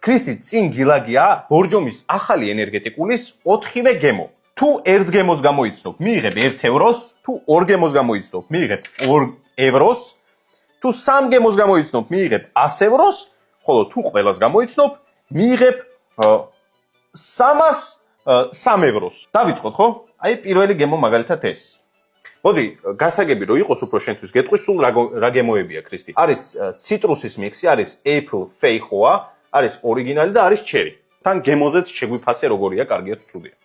ქრისტი წინ გილაგია ბორჯომის ახალი ენერგეტიკულის 4-ვე გემო. თუ ერთ გემოს გამოიცნობ, მიიღებ 1 ევროს, თუ 2 გემოს გამოიცნობ, მიიღებ 2 ევროს, თუ 3 გემოს გამოიცნობ, მიიღებ 100 ევროს, ხოლო თუ ყველას გამოიცნობ, მიიღებ 303 ევროს. დავიწყოთ, ხო? აი პირველი გემო მაგალითად ეს. მოდი, გასაგები რომ იყოს უფრო შენთვის გეტყვი, სულ რა გემოებია ქრისტი. არის ციტრუსის მიქსი, არის apple feijoa, არის ორიგინალი და არის ჩერი. თან გემოზეც შეგვიფასე როგორია, კარგია თუ ცუდია.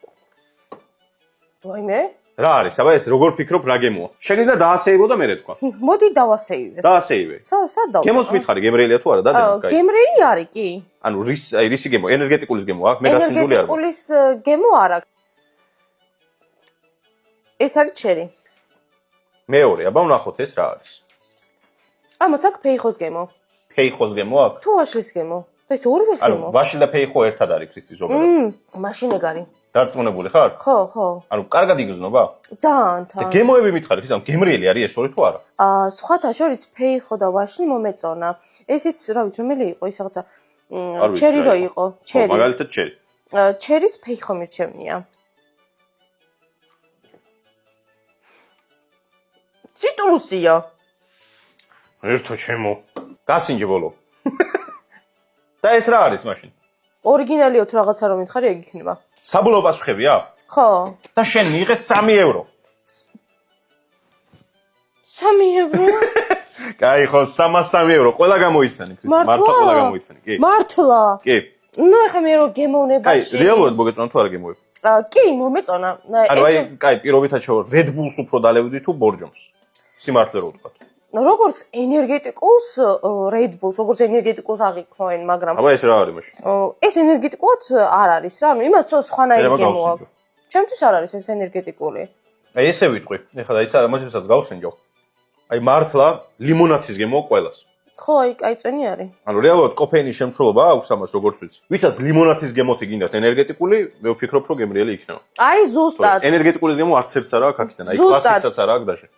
ვაიმე? რა არის? აბა ეს როგორ ფიქრობ რა გემოა? შეგიძლია დაასეივო და მე თქვა. მოდი დავასეივებ. დაასეივე. სად დავასეივე? გემოს მითხარი, გემრიელია თუ არა, დადება, კაი. გემრიელი არის კი. ანუ რისი გემო? ენერგეტიკულის გემო აქვს? მე გასინჯული არ ვარ. ენერგეტიკულის გემო არა. ეს არის ჩერი. მეორე, აბა ვნახოთ ეს რა არის. ამას აქვს ფეიხოს გემო. ფეიხოს გემო აქვს? თუ ვაშლის გემო. ეს ორივეს ანუ გემო. ვაშლი და ფეიხო ერთად არის ქრისტი ზოგადად. მაშინ ეგარი. დარწმუნებული ხარ? ხო, ხო. ანუ კარგად იგრძნობა? ძალიან და თან. გემოები მითხარი, ხის ამ გემრიელი არის ეს ორი თუ არა? სხვათა შორის ფეიხო და ვაშლი მომეწონა. ესეც რა ვიცი რომელი იყო ის რაღაცა არ ვიცი ჩერი რა რო იყო. იყო, ჩერი. მაგალითად ჩერი. ჩერის ფეიხო მირჩევნია. ციტრუსია. ერთო ჩემო. გასინჯე ბოლო. და ეს რა არის მაშინ? ორიგინალიო თუ რაღაცა რომ მითხარი ეგ იქნება. საბოლოო პასუხებია? ხო. და შენ მიიღე 3 ევრო. 3 ევრო? კაი, ხო, 303 ევრო. ყველა გამოიცანი, ქრისტი. მართლა ყველა გამოიცანი, კი. მართლა? კი. ნუ ეხა მე რო გემოვნებაში. კაი, რეალურად მოგეწონა თუ არა გემოები? კი, მომეწონა. ანუ აი, კაი, პირობითად შევა Red Bull-ს უფრო დალევდი თუ ბორჯომს. სიმართლე რო ვთქვა. როგორც ენერგეტიკულს Red Bull-ს, როგორც ენერგეტიკულს აღიქვენ, მაგრამ აბა ეს რა არის მაშინ? ეს ენერგეტიკულად არ არის რა, ანუ იმას სხვანაირი გემო აქვს. ჩემთვის არ არის ეს ენერგეტიკული. აი ესე ვიტყვი. ეხლა და ისა ამასაც გავსენჯო. აი მართლა ლიმონათის გემო ყველას. ხო, აი, კაიწვენი არის. ანუ რეალურად კოფეინის შემცველობა აქვს ამას როგორც ვიცი. ვისაც ლიმონათის გემოთი გინდათ ენერგეტიკული, მე ვფიქრობ რომ გემრიელი იქნება. აი ზუსტად. ენერგეტიკულის გემო არც ერთს არ აქვს აქედან, აი კლასიკსაც არ აქვს დაშე.